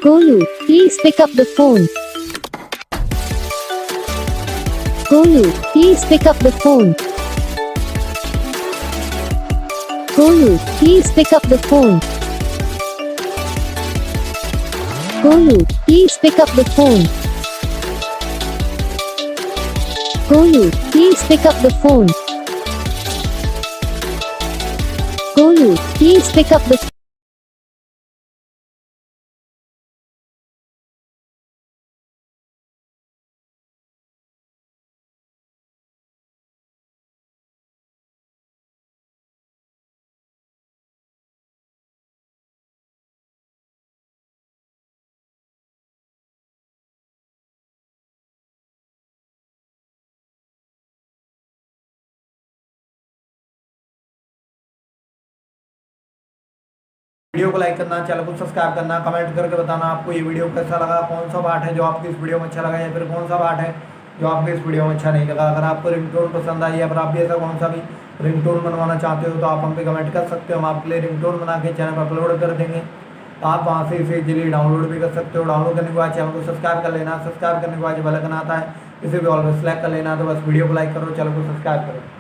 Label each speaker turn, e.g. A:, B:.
A: Golu, please pick up the phone. Golu, please pick up the phone. Golu, please pick up the phone. Golu, please pick up the phone. Golu, please pick up the phone. Golu, please pick up the phone.
B: Video को like करना, channel को subscribe करना, comment करके बताना आपको ये video कैसा लगा, कौन सा पार्ट है जो आपको इस वीडियो में अच्छा लगा या फिर कौन सा पार्ट है जो आपको इस वीडियो में अच्छा नहीं लगा। अगर आपको रिंगटोन पसंद आई या फिर आप भी ऐसा कौन सा भी रिंगटोन बनवाना चाहते हो तो आप हम पे कमेंट कर सकते हो। हम आपके लिए रिंगटोन बना के चैनल पर अपलोड कर देंगे। आप वहाँ से इसे इजीली डाउनलोड भी कर सकते हो। डाउनलोड करने के बाद चैनल को सब्सक्राइब कर लेना। सब्सक्राइब करने के बाद जो बेल आइकन आता है इसे भी ऑलवेज सेलेक्ट कर लेना। तो बस वीडियो को लाइक करो, चैनल को सब्सक्राइब करो।